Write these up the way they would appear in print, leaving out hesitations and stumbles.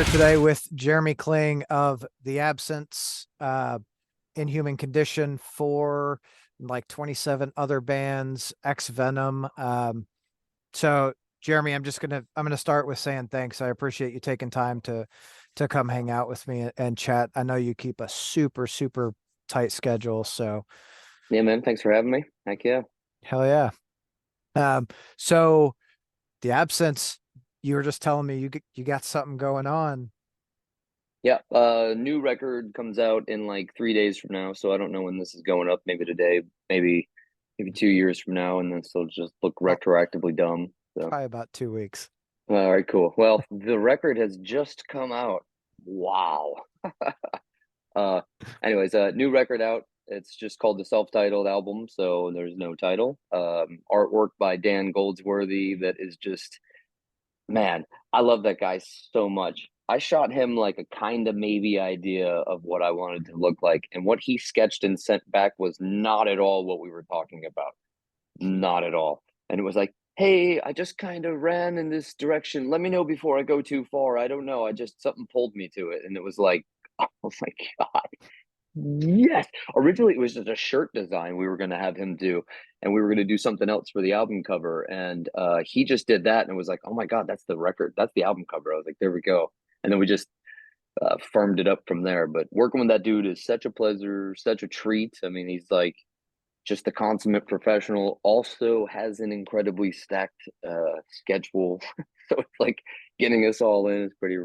here today with Jeramie Kling of The Absence, Inhuman Condition, Fore, like 27 other bands, Ex-Venom. So Jeramie, I'm gonna start with saying thanks. I appreciate you taking time to come hang out with me and chat. I know you keep a super tight schedule, so Yeah, man. Thanks for having me. Heck yeah. hell yeah. So The Absence, you were just telling me you got something going on. Yeah. New record comes out in like 3 days from now. So I don't know when this is going up. Maybe today, maybe 2 years from now, and then still just look Well, retroactively dumb. So probably about 2 weeks. all right, cool. Well, the record has just come out. Wow. Uh anyways, new record out. It's just called the self-titled album, so there's no title. Artwork by Dan Goldsworthy that is just man, I love that guy so much. I shot him like a kind of maybe idea of what I wanted to look like, and what he sketched and sent back was not at all what we were talking about. Not at all. And it was like, hey, I just kind of ran in this direction. Let me know before I go too far. I don't know. I just something pulled me to it. And it was like, oh my God. Yes. Originally, it was just a shirt design we were going to have him do, and we were going to do something else for the album cover. And he just did that, and it was like, oh my God, that's the record. That's the album cover. I was like, there we go. And then we just firmed it up from there. But working with that dude is such a pleasure, such a treat. I mean, he's like just a consummate professional, also has an incredibly stacked schedule. So it's like getting us all in is pretty,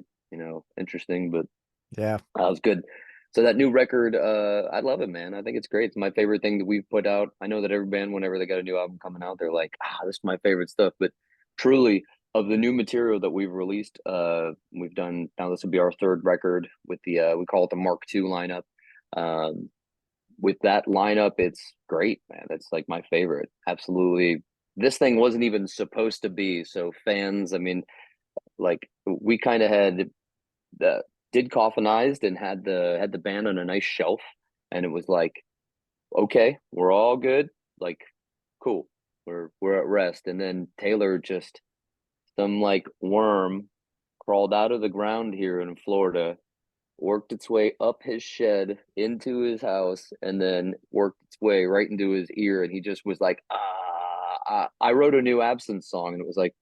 interesting, but Yeah. that was good. So that new record, I love it, man. I think it's great. It's my favorite thing that we've put out. I know that every band, whenever they got a new album coming out, they're like, this is my favorite stuff. But truly, of the new material that we've released, we've done now. This will be our third record with the we call it the Mark II lineup. Um, with that lineup, it's great, man. It's like my favorite. Absolutely. This thing wasn't even supposed to be. So fans, I mean, like we kind of had the did coffinized and had the band on a nice shelf, and it was like, okay, we're all good, like cool, we're at rest. And then Taylor just some like worm crawled out of the ground here in Florida, worked its way up his shed into his house, and then worked its way right into his ear, and he just was like, I wrote a new Absence song, and it was like,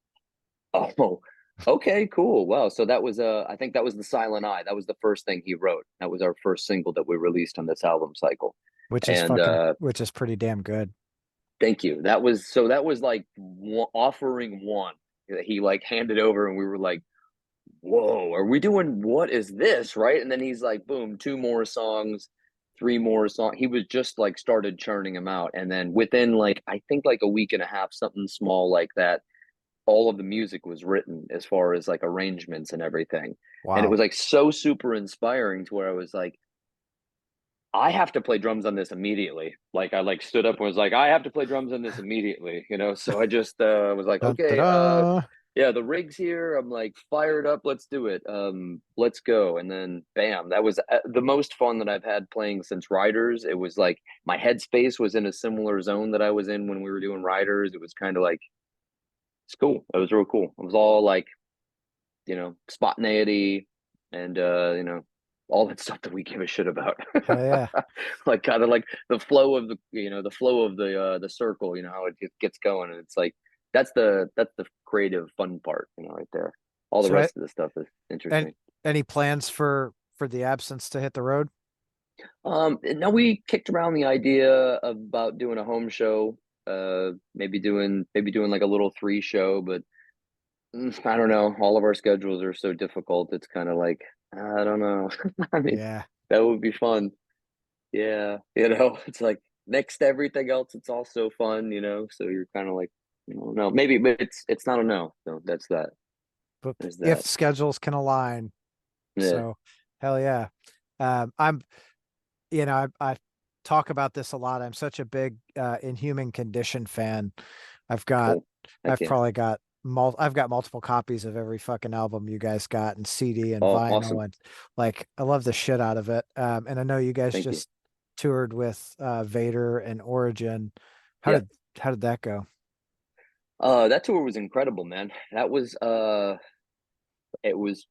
oh, okay, cool. Wow. So that was I think that was the Silent Eye. That was the first thing he wrote. That was our first single that we released on this album cycle. And Which is pretty damn good. thank you. That was like offering one that he like handed over, and we were like, whoa, are we doing what is this? Right? And then he's like, boom, two more songs, three more songs. He was just like started churning them out. And then within like I think like a week and a half, something small like that, all of the music was written as far as like arrangements and everything. And it Wow. was like so super inspiring to where I was like, I have to play drums on this immediately. Like I like stood up and was like, I have to play drums on this immediately, you know? So I just was like, Dun, okay, da-da. yeah, the rig's here. I'm like fired up. Let's do it. Let's go. And then bam, that was the most fun that I've had playing since Riders. It was like my headspace was in a similar zone that I was in when we were doing Riders. It was kind of like it's cool. It was real cool. It was all like, spontaneity and all that stuff that we give a shit about. Hell yeah. Like kind of like the flow of the circle, how it gets going. And it's like that's the creative fun part, right there. All the So rest of the stuff is and interesting. any plans for The Absence to hit the road? Now we kicked around the idea about doing a home show, maybe doing like a little three show, but I don't know. All of our schedules are so difficult. It's kind of like, I don't know. I mean, Yeah. that would be fun. Yeah. It's like next to everything else, it's also fun. So you're kind of like, no, maybe, but it's not a no. So that's that. But There's if that. schedules can align, Yeah. so hell yeah. I'm I talk about this a lot. I'm such a big Inhuman Condition fan. I've got Cool. Heck I've yeah. probably got I've got multiple copies of every fucking album you guys got and CD and Oh, vinyl, awesome. and like I love the shit out of it. And I know you guys Thank you. just toured with Vader and Origin. How Yeah. did how did that go? That tour was incredible, man. It was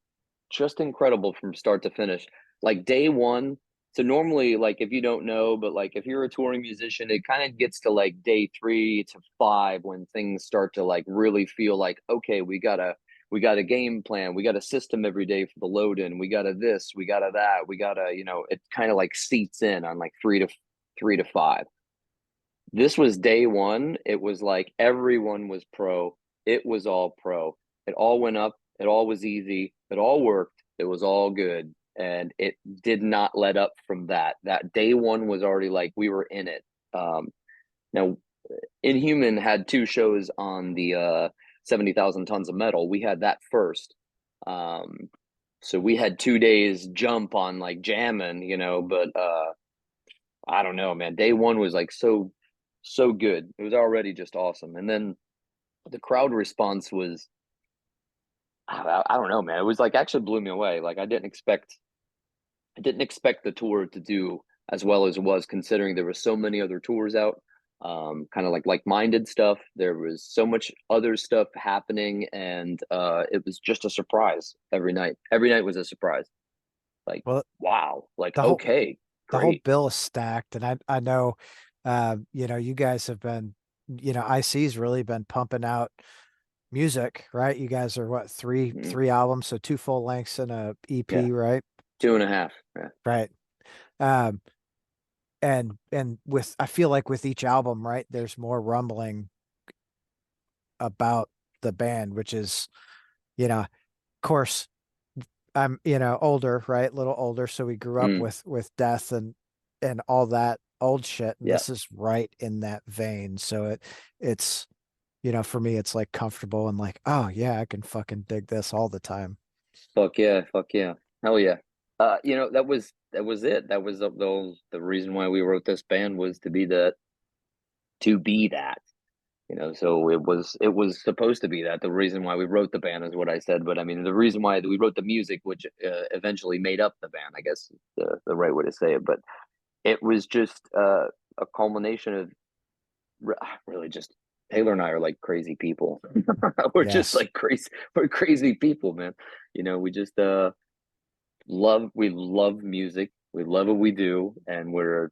just incredible from start to finish. Like day one, so normally, like if you don't know, but like if you're a touring musician, it kind of gets to like day 3 to 5 when things start to like really feel like, okay, we got a game plan, we got a system every day for the load in, we got a this, we got a that, we got a, it kind of like seats in on like 3 to 5. This was day one. It was like everyone was pro. It was all pro. It all went up. It all was easy. It all worked. It was all good. And it did not let up from that. That day one was already like we were in it. Now, Inhuman had 2 shows on the 70,000 tons of metal. We had that first. So we had 2 days jump on like jamming, but I don't know, man. Day one was like so good. It was already just awesome. And then the crowd response was I don't know, man. It was like actually blew me away. Like I didn't expect the tour to do as well as it was, considering there were so many other tours out. Kind of like-minded stuff. There was so much other stuff happening, and it was just a surprise every night. Every night was a surprise. Like, Well, wow, like the whole okay, the whole great. bill is stacked, and I know, you guys have been, IC's really been pumping out music, right? You guys are what, three Mhm. three albums, so two full lengths and a Yeah, EP, right? 2.5. Yeah. Right. Um, and with I feel like with each album, right, there's more rumbling about the band, which is, of course, I'm, older, right? A little older, so we grew up Mm, with death and all that old shit, and yeah. this is right in that vein. So it's, for me, it's like comfortable and like, oh yeah, I can fucking dig this all the time. Fuck yeah, fuck yeah. Hell yeah. That was it. That was the reason why we wrote this band was to be that. So it was supposed to be that. The reason why we wrote the band is what I said, but I mean the reason why we wrote the music, which eventually made up the band, I guess is the right way to say it. But it was just a culmination of really just Taylor and I are like crazy people. We're just Yes. like crazy. We're crazy people, man. We just we love music. We love what we do, and we're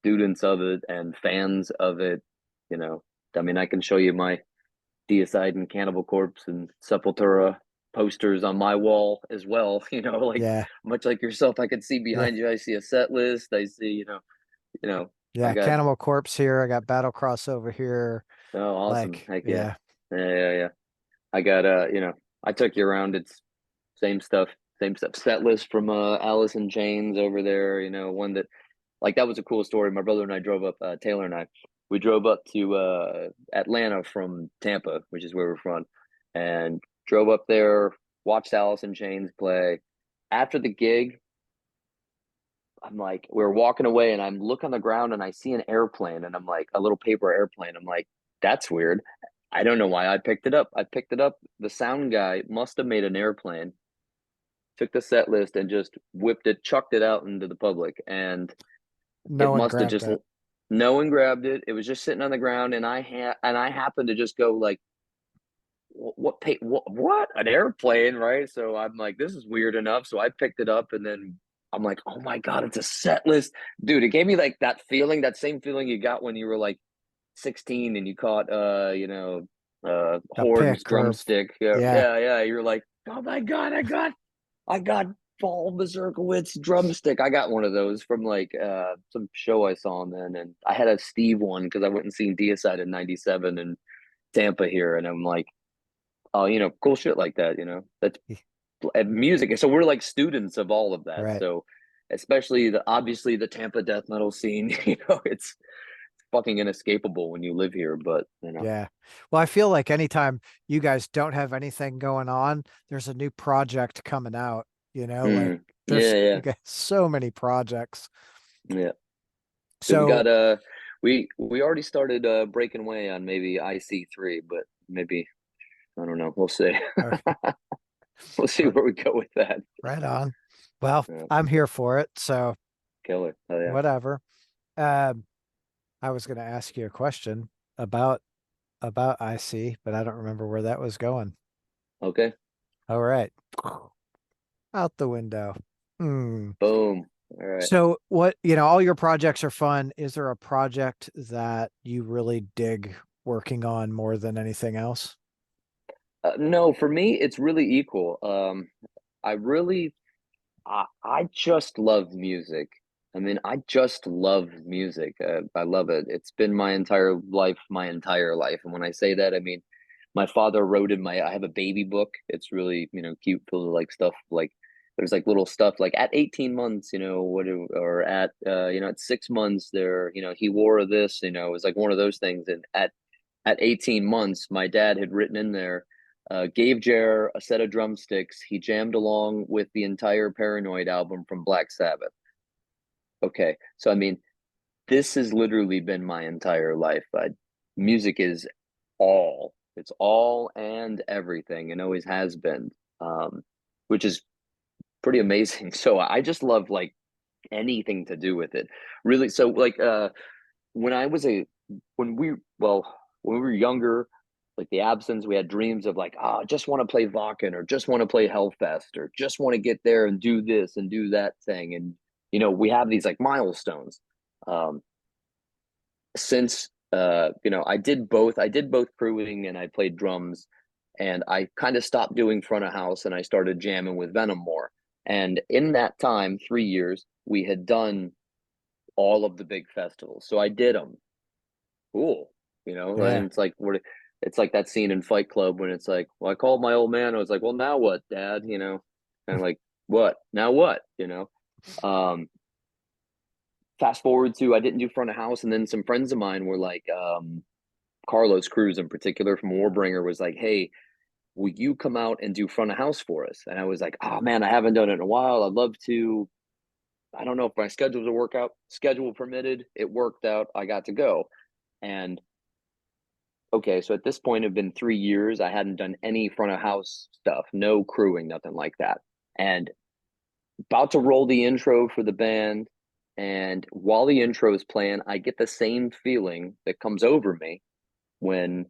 students of it and fans of it. You know, I mean, I can show you my Deicide and Cannibal Corpse and Sepultura posters on my wall as well. Like Yeah. much like yourself, I can see Yeah. behind you. I see a set list. I see, you know, I Yeah. got Cannibal Corpse here. I got Battle Cross over here. oh awesome, Like, heck yeah, yeah. yeah, yeah, yeah. I got I took you around. It's same stuff, same stuff. Set list from Alice in Chains over there. One that like that was a cool story. My brother and I drove up. Taylor and I, we drove up to Atlanta from Tampa, which is where we're from, and drove up there. Watched Alice in Chains play. After the gig, I'm like, we're walking away, and I'm look on the ground, and I see an airplane, and I'm like, a little paper airplane. I'm like, that's weird. I don't know why I picked it up. I picked it up. The sound guy must have made an airplane, took the set list, and just whipped it, chucked it out into the public, and No it one must have grabbed just it. no one grabbed it. It was just sitting on the ground, and I happened to just go like, what an airplane, right? So I'm like, this is weird enough. So I picked it up, and then I'm like, oh my god, it's a set list, dude. It gave me like that feeling, that same feeling you got when you were like 16 and you caught A Horde's pick or drumstick. Yeah, yeah. yeah, yeah. You're like, oh my god, I got Paul Mazurkowitz drumstick. I got one of those from like some show I saw him in, and I had a Steve one because I went and seen Deicide in '97 in Tampa here, and I'm like, oh, cool shit like that. That's music. So we're like students of all of that. Right. So especially obviously the Tampa death metal scene. It's fucking inescapable when you live here. But Yeah. Well, I feel like anytime you guys don't have anything going on, there's a new project coming out, like yeah, you yeah, got so many projects. yeah. So we So, got we already started breaking away on maybe IC3, but maybe I don't know. We'll see. uh, We'll see r- where we go with that. right on. Well, Yeah, I'm here for it. So killer. Oh yeah. whatever. Um, I was going to ask you a question about IC, but I don't remember where that was going. Okay. All right. Out the window. Hmm. Boom. All right. So what, all your projects are fun. Is there a project that you really dig working on more than anything else? No, for me, it's really equal. I really, I just love music. I mean, I just love music. I love it. It's been my entire life, my entire life. And when I say that, I mean, my father wrote in I have a baby book. It's really, cute, full of like stuff like there's like little stuff like at 18 months, or at 6 months there, he wore this, it was like one of those things. And at 18 months, my dad had written in there, gave Jer a set of drumsticks. He jammed along with the entire Paranoid album from Black Sabbath. Okay, so I mean, this has literally been my entire life. Music is all, it's all and everything, and always has been, which is pretty amazing. So I just love like anything to do with it. Really, so like when I was a when we well when we were younger, like the absence, we had dreams of like, I just want to play Vakken or just want to play Hellfest or just want to get there and do this and do that thing. And we have these like milestones. Um, since I did both crewing and I played drums, and I kind of stopped doing front of house and I started jamming with Venom more. And in that time, 3 years, we had done all of the big festivals. So I did them. Cool. Yeah. And it's like that scene in Fight Club when it's like, well, I called my old man. I was like, well, now what, Dad? And like, what? Now what? Um, Fast forward to I didn't do front of house, and then some friends of mine were like, Carlos Cruz in particular from Warbringer was like, hey, will you come out and do front of house for us? And I was like, oh man, I haven't done it in a while. I'd love to. I don't know if my schedule will work out. Schedule permitted. It worked out. I got to go. And okay, so at this point, it'd been 3 years. I hadn't done any front of house stuff, no crewing, nothing like that. And about to roll the intro for the band. And while the intro is playing, I get the same feeling that comes over me when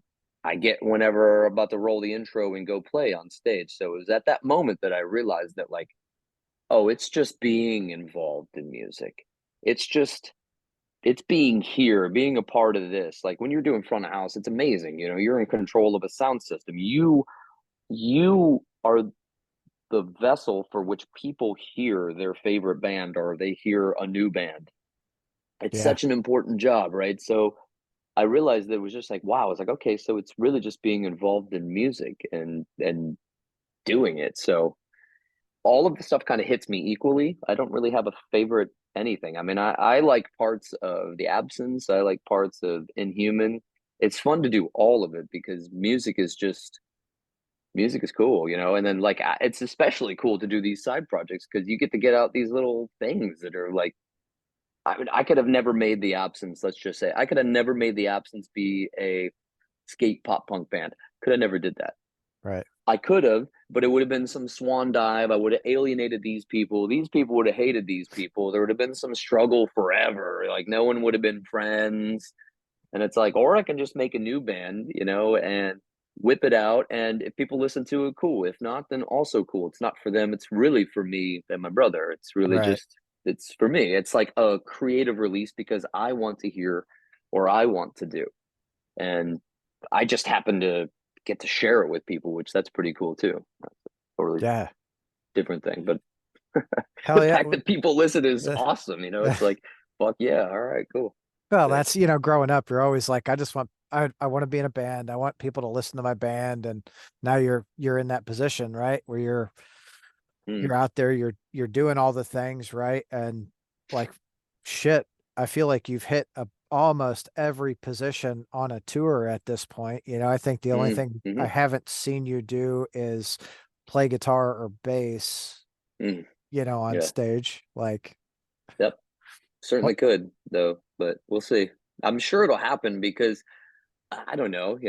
whenever I'm about to roll the intro and go play on stage. So it was at that moment that I realized that, like, oh, it's just being involved in music. It's just it's being here, being a part of this. Like when you're doing front of house, it's amazing. You're in control of a sound system. You are the vessel for which people hear their favorite band or they hear a new band. It's Yeah. such an important job, right? So I realized that it was just like, wow, it's like, okay, so it's really just being involved in music and doing it. So all of the stuff kind of hits me equally. I don't really have a favorite anything. I mean, I like parts of The Absence. I like parts of Inhuman. It's fun to do all of it because music is cool, and then like it's especially cool to do these side projects because you get to get out these little things that are like, I could have never made The Absence. Let's just say I could have never made The Absence be a skate pop punk band. Could have never did that. Right. I could have, but it would have been some swan dive. I would have alienated these people. These people would have hated these people. There would have been some struggle forever. Like no one would have been friends. And it's like, or I can just make a new band, and whip it out. And if people listen to it, cool. If not, then also cool. It's not for them. It's really for me and my brother. It's really Right. just, it's for me. It's like a creative release because I want to hear or I want to do. And I just happen to get to share it with people, which that's pretty cool too. That's a totally Yeah. different thing. But Hell the yeah. fact that people listen is awesome. It's like, fuck yeah. All right, cool. Well, Sick. that's, growing up, you're always like, I want to be in a band. I want people to listen to my band. And now you're in that position, right? Where you're Mm, out there, you're doing all the things, right? And like shit, I feel like you've hit almost every position on a tour at this point. I think the only thing I mm-hmm, haven't seen you do is play guitar or bass, mm, on yeah. stage. Like Yep. what? Certainly could though, but we'll see. I'm sure it'll happen because I don't know,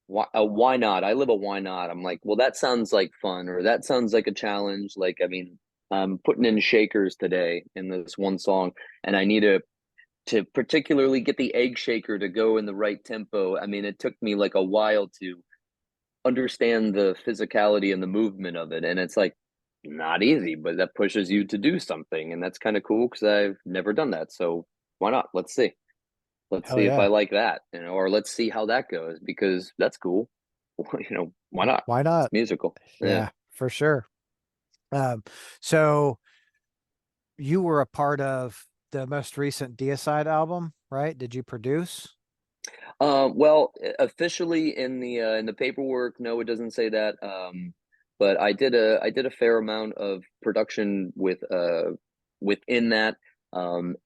why not? I live a why not. I'm like, well, that sounds like fun, or that sounds like a challenge. Like, I mean, I'm putting in shakers today in this one song, and I need to particularly get the egg shaker to go in the right tempo. I mean, it took me like a while to understand the physicality and the movement of it, and it's like not easy, but that pushes you to do something, and that's kind of cool because I've never done that. So why not? Let's see. Let's Hell see if I yeah. like that, or let's see how that goes because that's cool. Why not? Why It's not? musical. Yeah. Yeah, for sure. Um, so you were a part of the most recent Deicide album, right? Did you produce? Well, officially in the paperwork, no, it doesn't say that. But I did a fair amount of production within that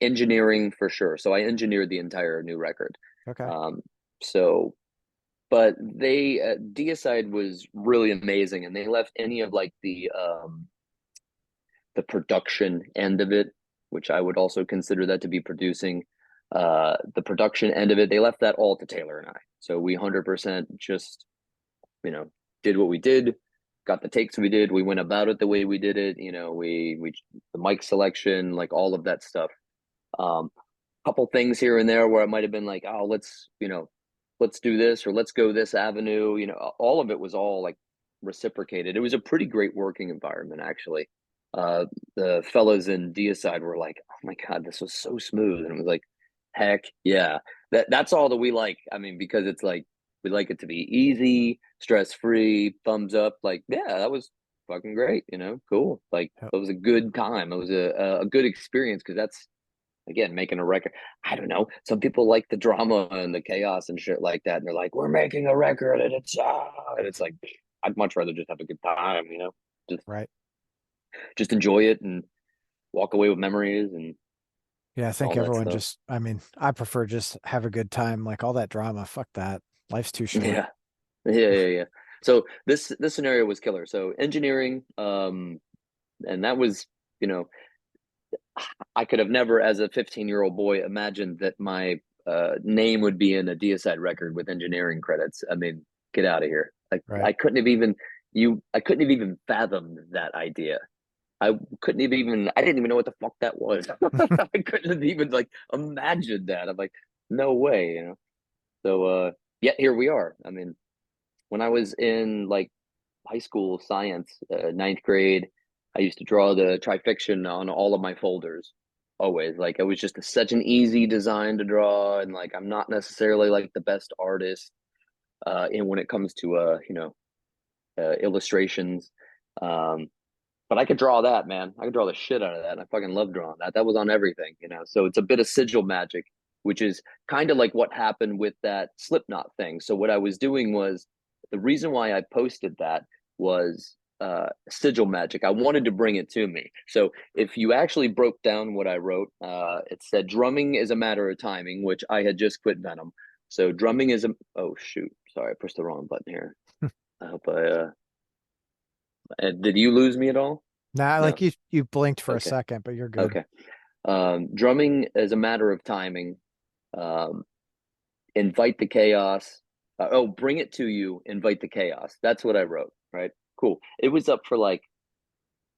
engineering for sure. So I engineered the entire new record. Okay. Um, so, but Deicide was really amazing, and they left any of like the production end of it, which I would also consider that to be producing. The production end of it, they left that all to Taylor and I. So we 100% just, you know, did what we did, got the takes we did, we went about it the way we did it. We the mic selection, like all of that stuff. Couple things here and there where it might have been like, oh, let's do this or let's go this avenue. All of it was all like reciprocated. It was a pretty great working environment, actually. Uh, the fellas in Deicide were like, "Oh my god, this was so smooth," and it was like, "Heck yeah!" That's all that we like. I mean, because it's like we like it to be easy, stress free, thumbs up. Like, yeah, that was fucking great. Cool. Like, Yep. it was a good time. It was a good experience because that's again making a record. I don't know, some people like the drama and the chaos and shit like that, and they're like, we're making a record and it's like, I'd much rather just have a good time, just Right. just enjoy it and walk away with memories and Yeah, I think all that everyone stuff. just, I mean, I prefer just have a good time. Like all that drama, fuck that. Life's too short. Yeah, yeah. So this scenario was killer. So engineering, and that was, you know I could have never, as a 15-year-old boy, imagined that my name would be in a Deicide record with engineering credits. I mean, get out of here. Right. I couldn't have even I couldn't have even fathomed that idea. I couldn't have even I didn't even know what the fuck that was. I couldn't have even like imagined that. I'm like, no way. So yet here we are. I mean, when I was in like high school science, ninth grade, I used to draw the trifiction on all of my folders. Always, like it was just such an easy design to draw, and like I'm not necessarily like the best artist, in when it comes to illustrations. Um, but I could draw that, man. I could draw the shit out of that. And I fucking love drawing that. That was on everything. So it's a bit of sigil magic, which is kind of like what happened with that Slipknot thing. So what I was doing was the reason why I posted that was sigil magic. I wanted to bring it to me. So if you actually broke down what I wrote, it said drumming is a matter of timing, which I had just quit Venom. So drumming is a oh shoot, sorry, I pushed the wrong button here. I hope did you lose me at all? Nah, No. like you blinked for a Okay. second, but you're good. Okay. Drumming is a matter of timing. Um, invite the chaos. Bring it to you. Invite the chaos. That's what I wrote. Right. Cool. It was up for like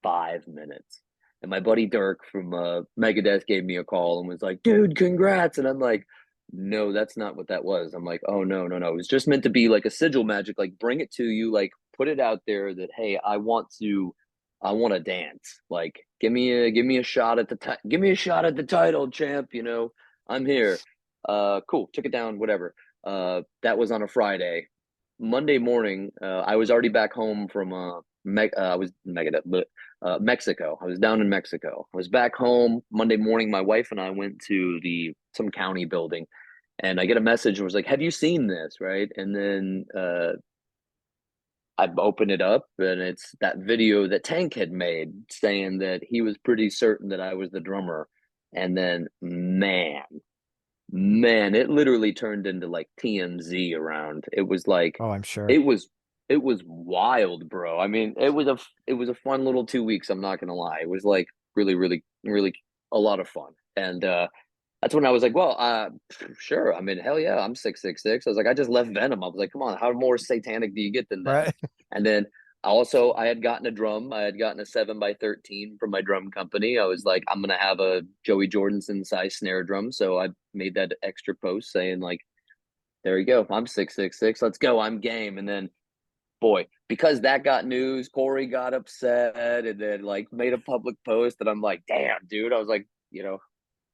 5 minutes, and my buddy Dirk from Megadeth gave me a call and was like, "Dude, congrats!" And I'm like, "No, that's not what that was." I'm like, "Oh no, no, no! It was just meant to be like a sigil magic. Like, bring it to you. Like, put it out there that hey, I want to dance. Like, give me a shot at give me a shot at the title, champ. I'm here." Cool. Took it down. Whatever. That was on a Friday. Monday morning, I was already back home from I was Megadeth, but Mexico. I was down in Mexico. I was back home Monday morning. My wife and I went to some county building, and I get a message and was like, "Have you seen this?" Right, and then I open it up, and it's that video that Tank had made saying that he was pretty certain that I was the drummer. And then, man, it literally turned into like TMZ around. It was like, Oh, I'm sure. it was, it was wild, bro. I mean, it was a fun little 2 weeks. I'm not gonna lie. It was like really, really, really a lot of fun. And that's when I was like, well, sure. I mean, hell yeah, I'm 666. I was like, I just left Venom. I was like, come on, how more satanic do you get than that? Right. And then I had gotten a drum. I had gotten a 7x13 from my drum company. I was like, I'm gonna have a Joey Jordison size snare drum. So I made that extra post saying like, there you go. I'm 666. Let's go. I'm game. And then boy, because that got news, Corey got upset and then like made a public post, and I'm like, damn, dude. I was like,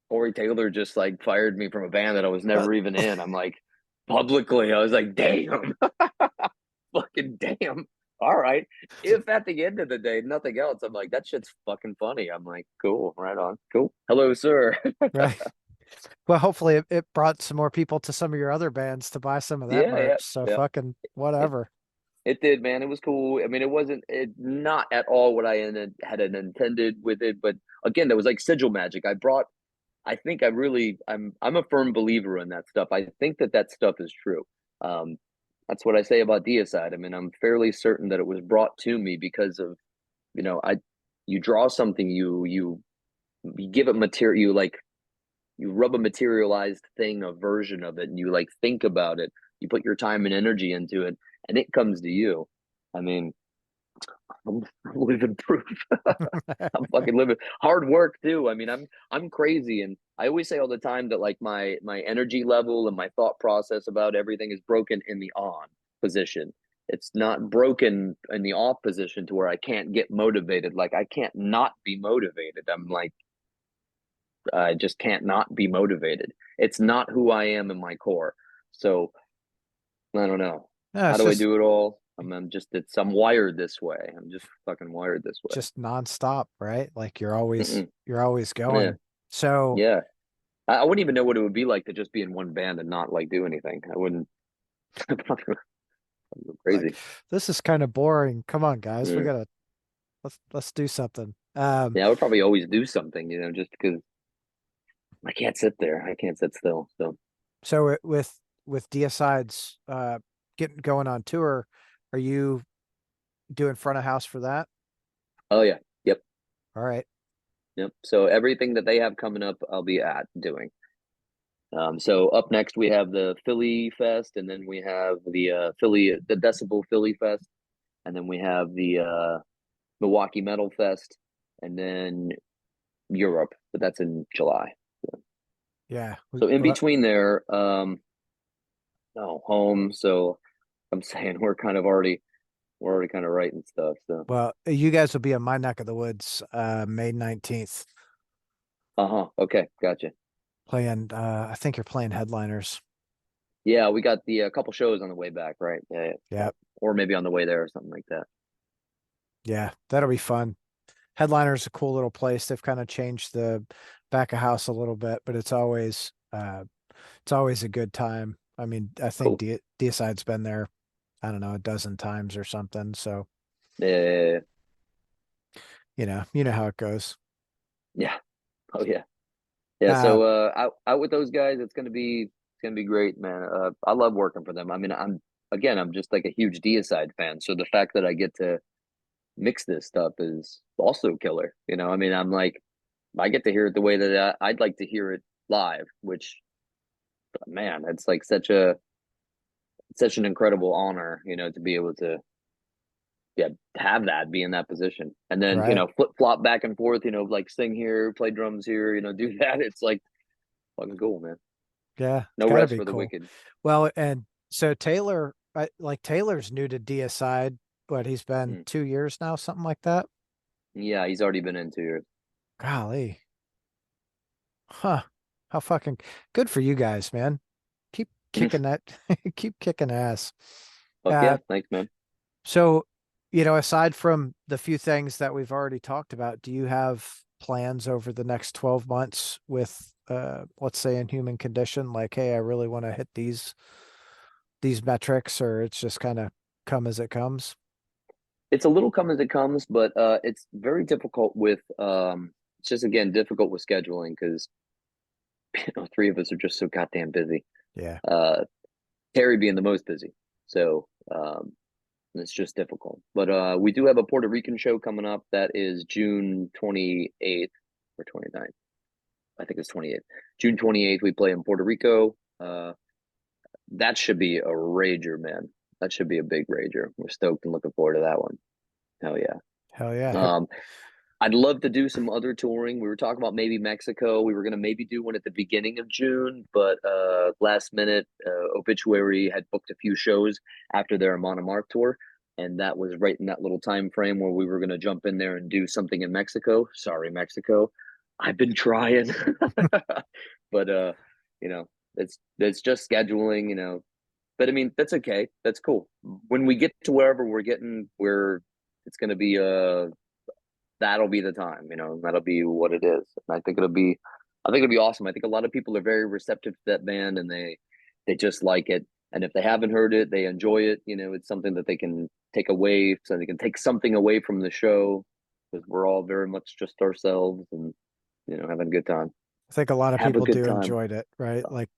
Corey Taylor just like fired me from a band that I was Uh, never even in. I'm like, publicly, I was like, damn, fucking damn. All right. If at the end of the day, nothing else, I'm like, that shit's fucking funny. I'm like, cool, right on. Cool. Hello, sir. right. Well, hopefully it brought some more people to some of your other bands to buy some of that Yeah, yeah, merch. So yeah. fucking It whatever. it did, man. It was cool. I mean, not at all what had intended with it, but again, there was like sigil magic. I think I'm a firm believer in that stuff. I think that stuff is true. Um, that's what I say about deicide. I mean, I'm fairly certain that it was brought to me because of, I you draw something, you give it material, you rub a materialized thing, a version of it, and you like think about it. You put your time and energy into it, and it comes to you. I mean, I'm living proof. I'm fucking living hard work too. I mean, I'm crazy, and I always say all the time that like my energy level and my thought process about everything is broken in the on position. It's not broken in the off position to where I can't get motivated. Like I can't not be motivated. I'm like I just can't not be motivated. It's not who I am in my core. So I don't know. No, How it's do I do it all? I'm wired this way. I'm just fucking wired this way. just nonstop, right? Like Mm-mm. you're always Yeah. going. So Yeah. I wouldn't even know what it would be like to just be in one band and not like do anything. I wouldn't. I'd go like crazy. this is kind of boring. Come on, guys. We Mm. gotta let's do something. Yeah, I would probably always do something, just because I can't sit there. I can't sit still. So, So with Deicide's getting going on tour, are you doing front of house for that? oh yeah, yep, All right. yep. So everything that they have coming up, I'll be at doing. So up next we have the Philly Fest, and then we have the Decibel Philly Fest, and then we have the Milwaukee Metal Fest, and then Europe, but that's in July. Yeah. So in between there, no home. So I'm saying we're already kind of writing stuff. So Well, you guys will be in my neck of the woods, May 19th, uh-huh. Okay, gotcha. playing I think you're playing headliners. Yeah, we got the couple shows on the way back, right? Yeah, yeah, yeah. Yeah. Or maybe on the way there or something like that. Yeah, that'll be fun. Headliner's a cool little place. They've kind of changed the back of house a little bit, but it's always a good time. I mean, I think Cool. Deicide's been there, I don't know, a dozen times or something. So, Yeah, yeah, yeah. you know how it goes. Yeah. Oh yeah. Yeah, Uh, so out with those guys, it's gonna be great, man. I love working for them. I mean, I'm just like a huge Deicide fan, so the fact that I get to mix this stuff is also killer. I mean, I'm like, I get to hear it the way that I'd like to hear it live, which, man, it's like such an incredible honor, to be able to, yeah, have that, be in that position, and then right. flip flop back and forth, like sing here, play drums here, do that. It's like fucking cool, man. Yeah, it's No gotta rest be for the cool. wicked. Well, and so Taylor's new to Deicide, but he's been Mm. 2 years now, something like that. Yeah, he's already been in 2 years. Golly. Huh. How fucking good for you guys, man. Keep kicking that, keep kicking ass. Fuck Uh, yeah, thanks, man. so, aside from the few things that we've already talked about, do you have plans over the next 12 months with, let's say Inhuman Condition? Like, hey, I really want to hit these metrics, or it's just kind of come as it comes? It's a little come as it comes, but it's very difficult with it's just again difficult with scheduling because three of us are just so goddamn busy. Yeah. Uh, Terry being the most busy, so it's just difficult. But we do have a Puerto Rican show coming up that is June 28th or 29th. I think it's 28th. June 28th, we play in Puerto Rico. That should be a rager, man. That should be a big rager. We're stoked and looking forward to that one. Hell yeah. Hell yeah. Um, I'd love to do some other touring. We were talking about maybe Mexico. We were gonna maybe do one at the beginning of June, but last minute, Obituary had booked a few shows after their Monomark tour. and that was right in that little time frame where we were going to jump in there and do something in Mexico. Sorry, Mexico. I've been trying, but you know, it's just scheduling, you know. But I mean, that's okay. That's cool. When we get to wherever we're getting, where it's going to be that'll be the time, you know. That'll be what it is. And I think it'll be awesome. I think a lot of people are very receptive to that band, and they just like it. And if they haven't heard it, they enjoy it. You know, it's something that they can take away, so they can take something away from the show, because we're all very much just ourselves and, you know, having a good time. I think a lot of Have a people good do time. enjoyed it, right? Like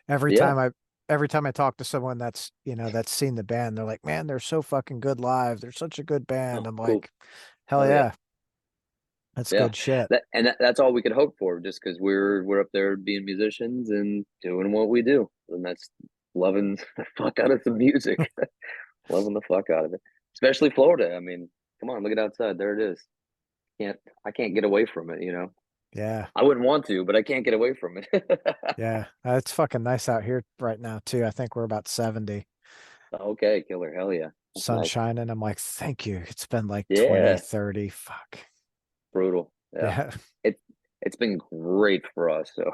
every Yeah. time I every time I talk to someone that's, that's seen the band, they're like, "Man, they're so fucking good live. They're such a good band." Oh, I'm cool. like, "Hell Hell yeah. yeah, that's Yeah. good shit." That's all we could hope for, just because we're up there being musicians and doing what we do, and that's loving the fuck out of the music, loving the fuck out of it, especially Florida. I mean, come on, look at outside. There it is. Can't I can't get away from it, you know. Yeah. I wouldn't want to, but I can't get away from it. Yeah. It's fucking nice out here right now too. I think we're about 70. Okay, killer. Hell yeah. That's Sun nice. shining. I'm like, "Thank you." It's been like 20, Yeah, 30. Fuck. brutal. Yeah. Yeah. It it's been great for us. So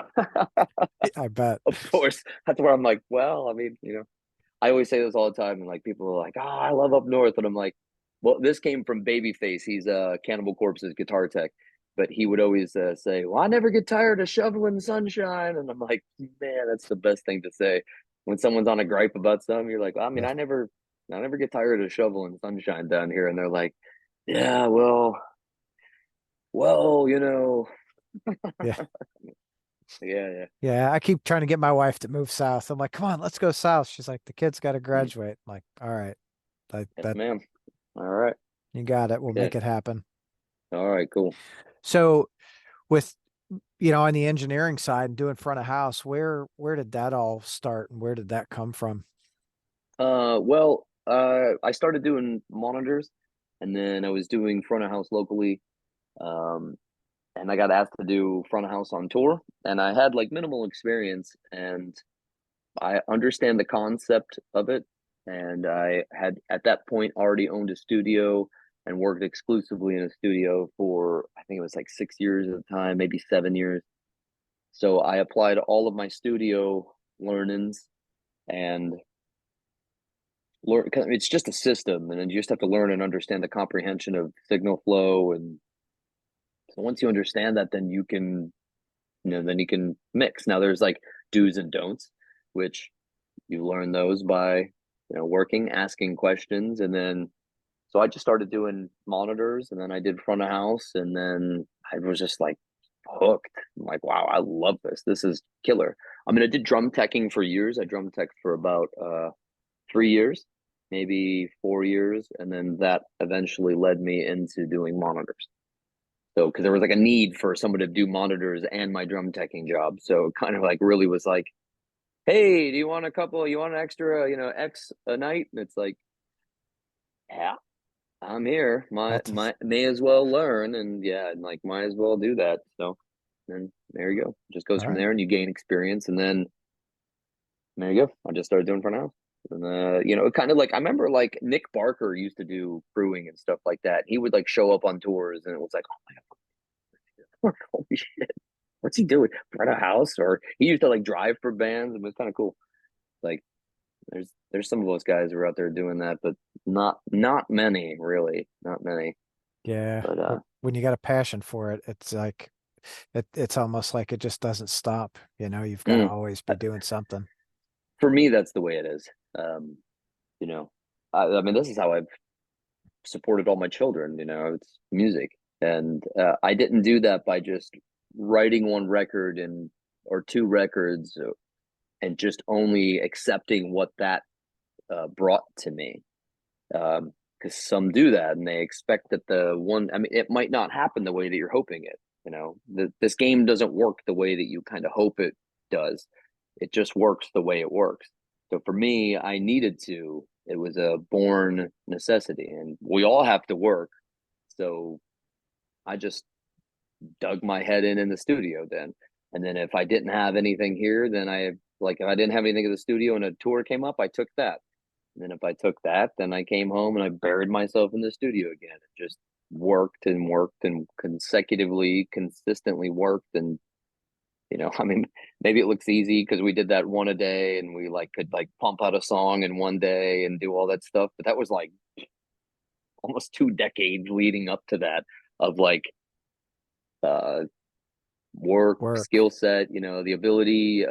I bet. of course, that's where I'm like, well, I mean, you know, I always say this all the time, and like people are like, "Oh, I love up north," and I'm like, "Well, this came from Babyface. He's Cannibal Corpse's guitar tech, but he would always say, "Well, I never get tired of shoveling sunshine," and I'm like, "Man, that's the best thing to say when someone's on a gripe about something." You're like, well, "I mean, Yeah. I never get tired of shoveling sunshine down here," and they're like, "Yeah, well, you know, Yeah. yeah, yeah, Yeah. I keep trying to get my wife to move south. I'm like, "Come on, let's go south." She's like, "The kid's got to mm, graduate." I'm like, "All right. yes, That ma'am. All right, you got it. We'll make okay, it happen." all right, cool." So with on the engineering side and doing front of house, where did that all start and where did that come from? I started doing monitors, and then I was doing front of house locally. Um, and I got asked to do front of house on tour, and I had like minimal experience, and I understand the concept of it. And I had at that point already owned a studio and worked exclusively in a studio for, I think it was like 6 years at the time, maybe 7 years. So I applied all of my studio learnings and learn. It's just a system, and then you just have to learn and understand the comprehension of signal flow. And so once you understand that, then you can, then you can mix. Now there's like do's and don'ts, which you learn those by, working, asking questions. And then so I just started doing monitors, and then I did front of house, and then I was just like hooked. I'm like, wow, I love this. This is killer. I mean, I did drum teching for years. I drum tech for about 3 years, maybe 4 years, and then that eventually led me into doing monitors. So, because there was like a need for someone to do monitors and my drum teching job, so it kind of like really was like, "Hey, do you want a couple? You want an extra, X a night?" And it's like, "Yeah, I'm here. My That's may as well learn, and yeah, and like might as well do that." So, then there you go. It just goes all from right. there, and you gain experience, and then there you go. I just started doing front house. And kind of like I remember like Nick Barker used to do crewing and stuff like that. He would like show up on tours and it was like, oh my God, holy shit. What's he doing? Front of house? Or he used to like drive for bands, and it was kind of cool. Like there's some of those guys who are out there doing that, but not many, really. Not many. Yeah. But When you got a passion for it, it's like it's almost like it just doesn't stop. You've got to mm, always be doing something. for me that's the way it is. Um, you know, I mean this is how I've supported all my children. It's music, and I didn't do that by just writing one record and or two records, and just only accepting what that brought to me. Because some do that and they expect that the one, I mean, it might not happen the way that you're hoping it. This game doesn't work the way that you kind of hope it does. It just works the way it works. So for me, I needed to. It was a born necessity, and we all have to work. So I just dug my head in the studio then. And then if I didn't have anything here, then if I didn't have anything in the studio and a tour came up, I took that. And then if I took that, then I came home and I buried myself in the studio again and just worked and worked and consecutively, consistently worked. And, I mean, maybe it looks easy because we did that one a day and we like could like pump out a song in one day and do all that stuff. But that was like almost 2 decades leading up to that of like uh work, Work. skill set, the ability,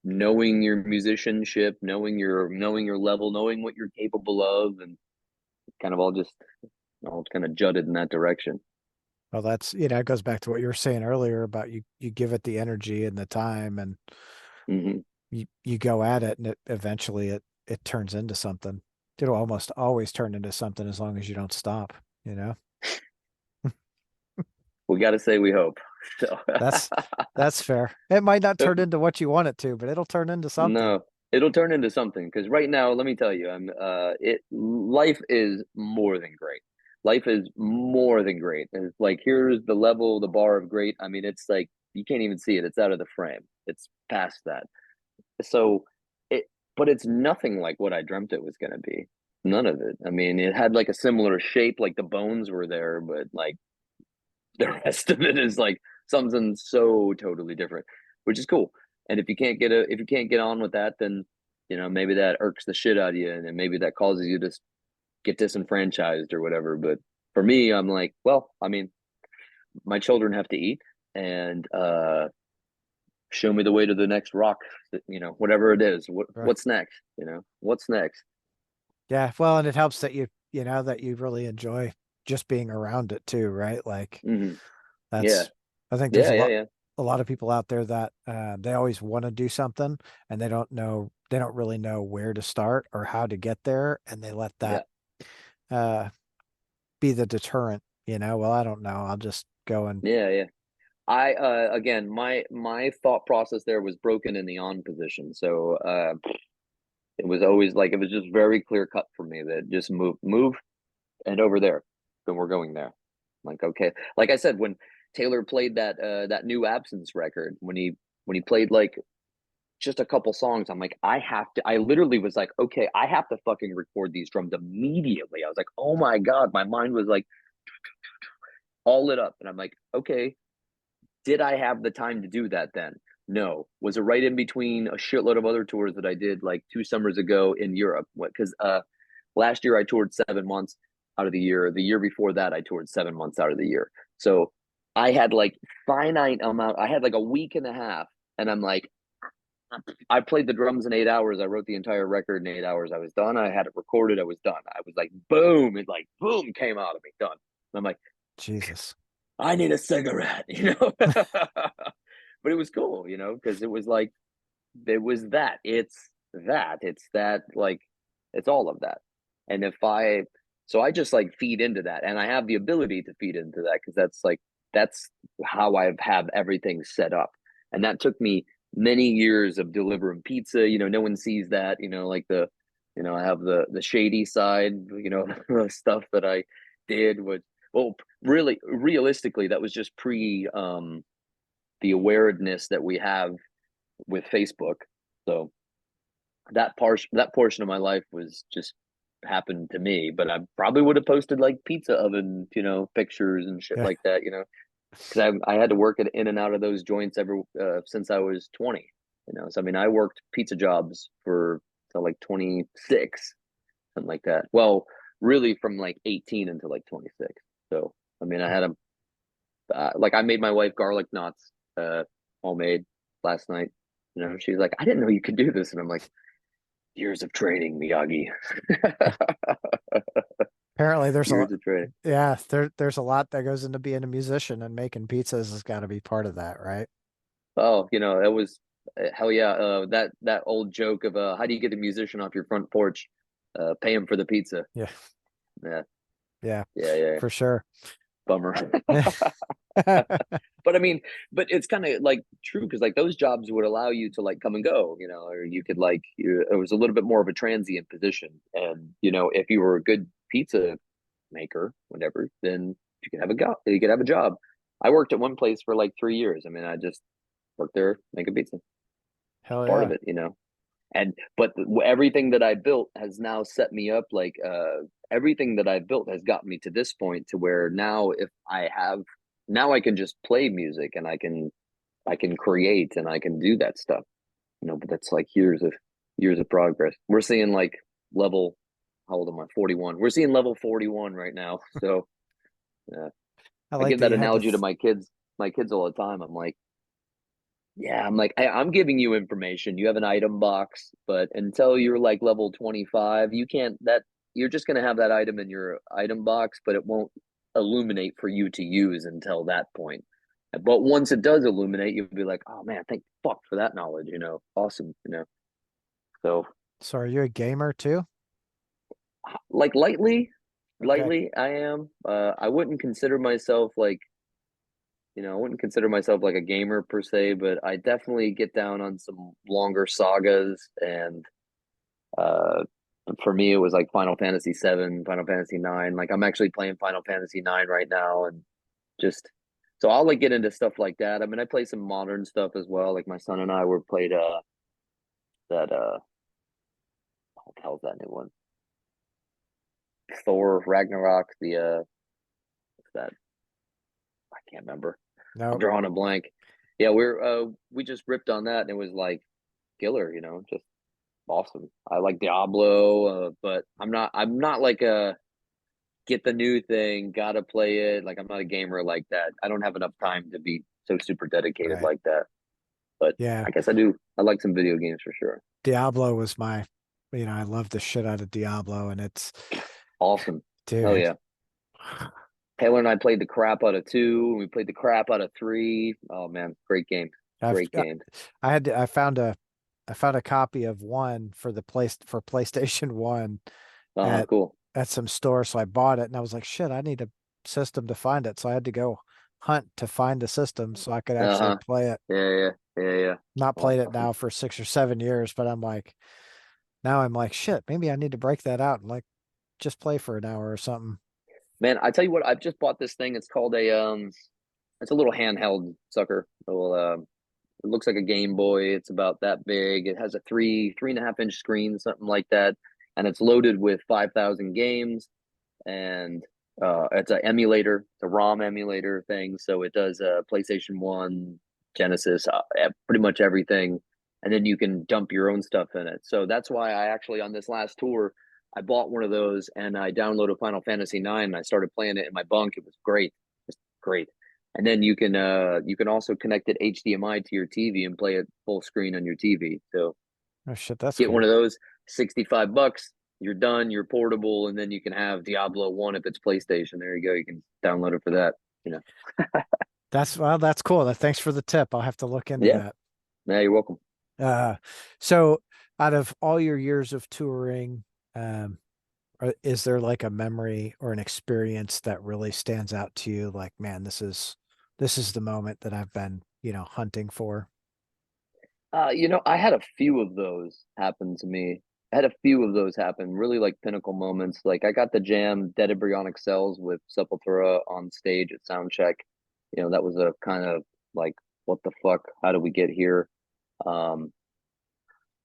knowing your musicianship, knowing your level, knowing what you're capable of, and kind of all kind of jutted in that direction. Well, that's, it goes back to what you were saying earlier about you give it the energy and the time, and Hmm. you go at it, and eventually it turns into something. It'll almost always turn into something as long as you don't stop, you know? We got to say we hope. So That's that's fair. It might not turn into what you want it to, but it'll turn into something. no, it'll turn into something because right now, let me tell you, life is more than great. Life is more than great. And it's like here's the level, the bar of great. I mean, it's like you can't even see it. It's out of the frame. It's past that. So it, but it's nothing like what I dreamt it was going to be. None of it. I mean, it had like a similar shape, like the bones were there, but like the rest of it is like something so totally different, which is cool. And if you can't get on with that, then maybe that irks the shit out of you, and then maybe that causes you to get disenfranchised or whatever. But for me, I'm like, well, I mean, my children have to eat, and show me the way to the next rock, whatever it is. Right. What's next? What's next? Yeah. Well, and it helps that that you really enjoy just being around it too, right? Like Hmm. Yeah, that's, I think there's yeah, yeah, yeah, a lot of people out there that they always want to do something and they don't really know where to start or how to get there. And they let yeah, that uh, be the deterrent, well, I don't know. I'll just go and, yeah, yeah. I again, my thought process there was broken in the on position, so it was always like it was just very clear cut for me that just move, and over there, then we're going there. Like okay, like I said, when Taylor played that new Absence record, when he played like just a couple songs, I'm like, I have to. I literally was like, okay, I have to fucking record these drums immediately. I was like, oh my god, my mind was like all lit up, and I'm like, okay, did I have the time to do that then? No. Was it right in between a shitload of other tours that I did like 2 summers ago in Europe? What? Because last year I toured 7 months out of the year. The year before that I toured 7 months out of the year. So I had like finite amount. I had like a week and a half, and I'm like, I played the drums in 8 hours. I wrote the entire record in 8 hours. I was done. I had it recorded. I was done. I was like, boom! It like boom came out of me. Done. And I'm like, Jesus. I need a cigarette. But it was cool, because it was like it was that. It's that like it's all of that. And if I so I just like feed into that, and I have the ability to feed into that because that's how I have everything set up. And that took me many years of delivering pizza. No one sees that, like I have the shady side, the stuff that I did with well, really realistically, that was just pre the awareness that we have with Facebook. So that portion of my life was just happened to me, but I probably would have posted like pizza oven, pictures and shit Yeah. like that, because I had to work in and out of those joints ever since I was 20. So I mean, I worked pizza jobs for till like 26, something like that. Well, really from like 18 until like 26. So I mean, I had a like I made my wife garlic knots, homemade last night. She's like, I didn't know you could do this, and I'm like, years of training, Miyagi. Apparently there's a lot. Years of training. Yeah, there's a lot that goes into being a musician, and making pizzas has got to be part of that, right? Oh, it was hell yeah. That old joke of how do you get a musician off your front porch? Pay him for the pizza. Yeah. Yeah, Yeah, yeah, yeah. for sure. Bummer. But I mean, but it's kind of like true because like those jobs would allow you to like come and go, or you could like it was a little bit more of a transient position, and if you were a good pizza maker, whatever, then you could have a go, you could have a job. I worked at one place for like 3 years. I mean, I just worked there making pizza, Hell part of yeah. it. And but everything that I built has now set me up like everything that I built has got me to this point to where now if I have now I can just play music and I can create and I can do that stuff. But that's like years of progress. We're seeing like level how old am I? 41. We're seeing level 41 right now. So yeah. I I like give that that you had analogy to my kids all the time. I'm like, I'm giving you information. You have an item box, but until you're like level 25, you can't you're just gonna have that item in your item box, but it won't illuminate for you to use until that point. But once it does illuminate, you'll be like, oh man, thank fuck for that knowledge, awesome. So So are you a gamer too? like lightly, Okay. I am. I wouldn't consider myself like I wouldn't consider myself like a gamer per se, but I definitely get down on some longer sagas. And uh, for me, it was like Final Fantasy VII, Final Fantasy IX. Like I'm actually playing Final Fantasy IX right now, and just so I'll like get into stuff like that. I mean, I play some modern stuff as well. Like my son and I were played that what the hell's that new one? Thor Ragnarok. What's that? I can't remember. I'm No. drawing a blank. Yeah, we just ripped on that and it was like killer, just awesome. I like Diablo, but I'm not like a get the new thing, gotta play it. Like I'm not a gamer like that. I don't have enough time to be so super dedicated Right. like that. But Yeah. I guess I do. I like some video games for sure. Diablo was I love the shit out of Diablo, and it's, Awesome. Hell dude, yeah. Taylor and I played the crap out of two, and we played the crap out of three. Oh man, great game. I've, Great game. I found a copy of one for for PlayStation 1 Uh-huh, at cool. some store, so I bought it, and I was like, shit, I need a system to find it. So I had to go hunt to find a system so I could actually Uh-huh. play it. Yeah. Not played it Awesome. now for 6 or 7 years, but now I'm like, shit, maybe I need to break that out and like just play for an hour or something. Man, I tell you what, I've just bought this thing. It's called it's a little handheld sucker. It looks like a Game Boy. It's about that big. It has a 3.5 inch screen, something like that, and it's loaded with 5,000 games. And it's an emulator, it's a ROM emulator thing. So it does PlayStation One, Genesis, pretty much everything, and then you can dump your own stuff in it. So that's why I actually on this last tour I bought one of those and I downloaded Final Fantasy IX and I started playing it in my bunk. It was great, just great. And then you can also connect it HDMI to your TV and play it full screen on your TV. So Oh shit, that's get one cool. of those, $65. You're done. You're portable, and then you can have Diablo 1 if it's PlayStation. There you go. You can download it for that. You know. That's cool. Thanks for the tip. I'll have to look into Yeah. that. Yeah. You're welcome. Uh, so out of all your years of touring, is there like a memory or an experience that really stands out to you? Like, man, this is the moment that I've been, hunting for. I had a few of those happen to me. I had a few of those happen, really like pinnacle moments. Like I got the jam Dead Embryonic Cells with Sepultura on stage at Soundcheck. That was a kind of like, what the fuck? How do we get here? Um,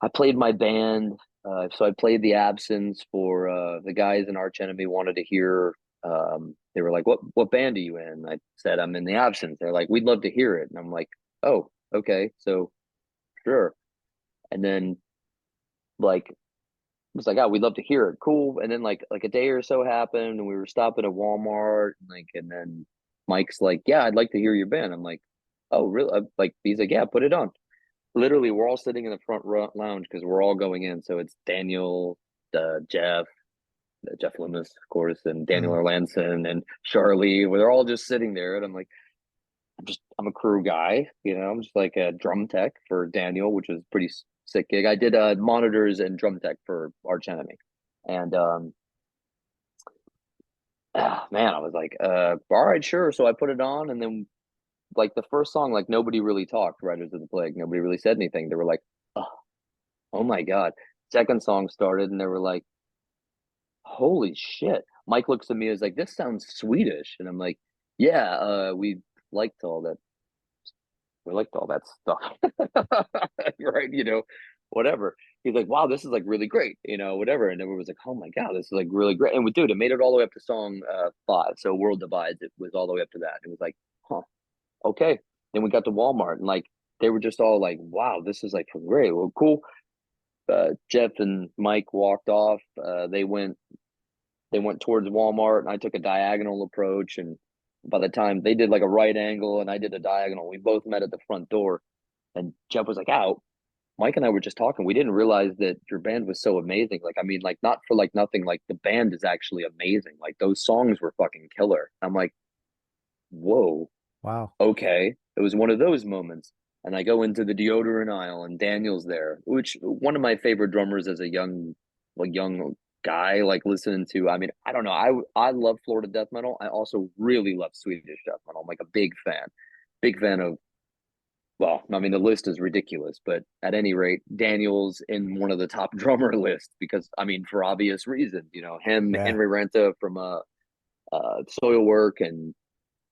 I played my band. So I played The Absence for the guys in Arch Enemy wanted to hear. They were like, "What band are you in?" I said, "I'm in The Absence." They're like, "We'd love to hear it," and I'm like, "Oh, okay, so sure." And then like was like, "Oh, we'd love to hear it." Cool. And then like a day or so happened, and we were stopping at Walmart, and then Mike's like, "Yeah, I'd like to hear your band." I'm like, "Oh, really?" Like he's like, "Yeah, put it on." Literally, we're all sitting in the front lounge because we're all going in. So it's Daniel, Jeff, Jeff Loomis, of course, and Daniel Mhm. Erlandson and Charlie. We're all just sitting there, and I'm like, I'm a crew guy, I'm just like a drum tech for Daniel, which was pretty sick gig. I did monitors and drum tech for Arch Enemy, and man, I was like, all right, sure. So I put it on, and then like the first song, like nobody really talked. Riders of the Plague, nobody really said anything. They were like, oh, oh my God. Second song started and they were like, holy shit. Mike looks at me and is like, this sounds Swedish. And I'm like, yeah, liked all that. We liked all that stuff. Right. Whatever. he's like, wow, this is like really great, whatever. And everyone was like, oh my God, this is like really great. And we, dude, it made it all the way up to song 5. So World Divides, it was all the way up to that. It was like, huh, okay. Then we got to Walmart and like they were just all like, wow, this is like great. Well, cool. Jeff and Mike walked off. They went towards Walmart and I took a diagonal approach. And by the time they did like a right angle and I did a diagonal, we both met at the front door. And Jeff was like, out. Mike and I were just talking. We didn't realize that your band was so amazing. Like, I mean, like, not for like nothing. Like, the band is actually amazing. Like, those songs were fucking killer. I'm like, whoa, Wow. okay. It was one of those moments. And I go into the deodorant aisle, and Daniel's there, which one of my favorite drummers as a young guy. Like listening to, I mean, I don't know. I love Florida death metal. I also really love Swedish death metal. I'm like a big fan of, well, I mean, the list is ridiculous, but at any rate, Daniel's in one of the top drummer lists because, I mean, for obvious reasons, him, Yeah. Henry Renta from Soil Work, and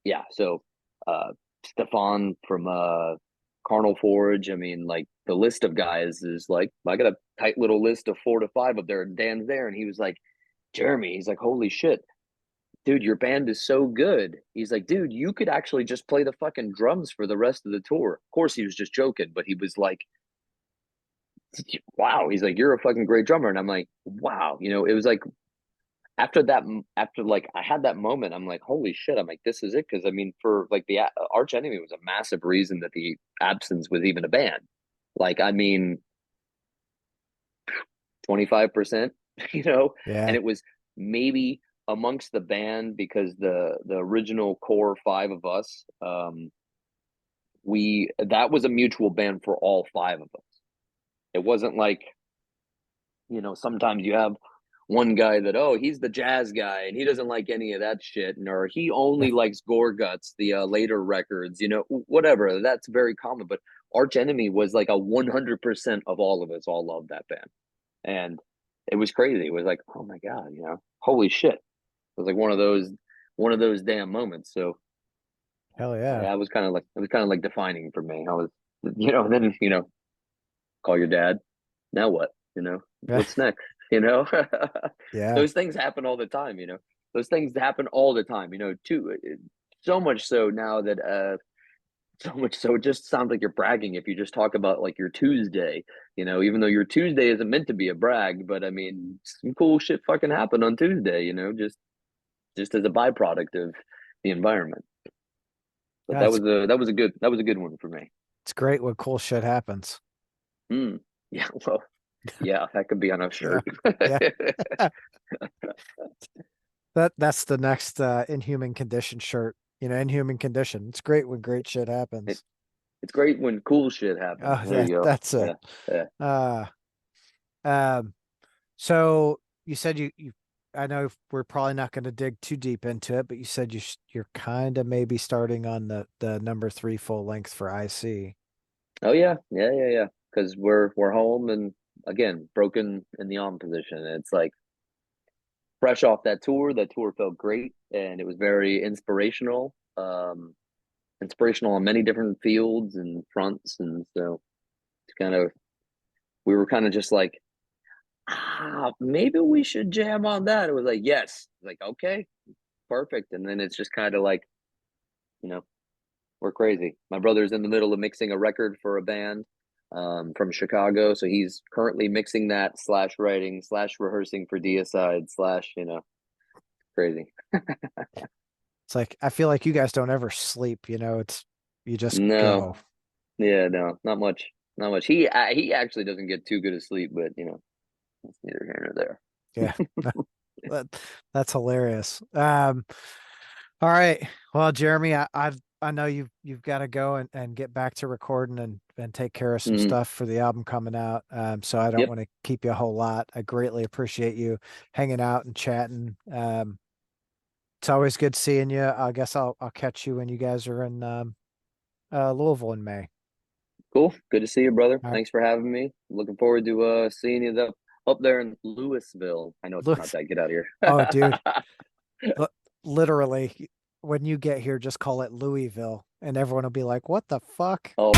yeah, so uh, Stefan from Carnal Forge. I mean, like the list of guys is like, I got a tight little list of 4 to 5 up there, and Dan's there, and he was like, Jeramie, he's like, holy shit, dude, your band is so good. He's like, dude, you could actually just play the fucking drums for the rest of the tour. Of course, he was just joking, but he was like, wow. He's like, you're a fucking great drummer. And I'm like, wow. It was like after that, after like I had that moment, I'm like, holy shit. I'm like, this is it. Cause I mean, for like the Arch Enemy was a massive reason that the Absence was even a band. Like, I mean, 25%, and Yeah. it was maybe amongst the band because the original core 5 of us, we that was a mutual band for all 5 of us. It wasn't like, sometimes you have one guy that, oh, he's the jazz guy and he doesn't like any of that shit, or he only likes Gore Guts, the later records, whatever. That's very common. But Arch Enemy was like a 100% of all of us all loved that band. And it was crazy. It was like, oh my God, holy shit. It was like one of those damn moments. So Hell yeah. yeah, it was kind of like defining for me. I was, then call your dad. Now what? What's next? Yeah. Those things happen all the time. Those things happen all the time. Too so much so now that so much so it just sounds like you're bragging if you just talk about like your Tuesday. Even though your Tuesday isn't meant to be a brag, but I mean, some cool shit fucking happened on Tuesday. Just as a byproduct of the environment. But Yeah, that was a good one for me. it's great when cool shit happens. Mm. Yeah, well, yeah, that could be on a Yeah. shirt. Yeah. That's the next Inhuman Condition shirt. Inhuman Condition. It's great when great shit It, happens. it's great when cool shit happens. Oh, There you go. that's it. Yeah, yeah. Uh um so you said you I know we're probably not going to dig too deep into it, but you said you're kind of maybe starting on the number 3 full length for IC. Oh yeah, yeah, yeah, yeah. Because we're home and again broken in the arm position. It's like fresh off that tour. That tour felt great and it was very inspirational. Inspirational on many different fields and fronts, and so it's kind of we were kind of just like, maybe we should jam on that. It was like, yes, like okay, perfect. And then it's just kind of like, you know, we're crazy. My brother's in the middle of mixing a record for a band from Chicago, so he's currently mixing that slash writing slash rehearsing for Deicide slash, crazy. It's like I feel like you guys don't ever sleep, it's you just No, go. yeah, no, not much, not much. He actually doesn't get too good of sleep, but it's neither here nor there. Yeah. That, that's hilarious. All right. Well, Jeremy, I know you've got to go and get back to recording and take care of some Mm-hmm. stuff for the album coming out. So I don't Yep. want to keep you a whole lot. I greatly appreciate you hanging out and chatting. It's always good seeing you. I guess I'll catch you when you guys are in Louisville in May. Cool. Good to see you, brother. All right. Thanks for having me. Looking forward to seeing you up there in Louisville. I know it's not Look, that. Get out of here. oh, dude, li- literally, when you get here, just call it Louisville, and everyone will be like, "What the fuck?" Oh.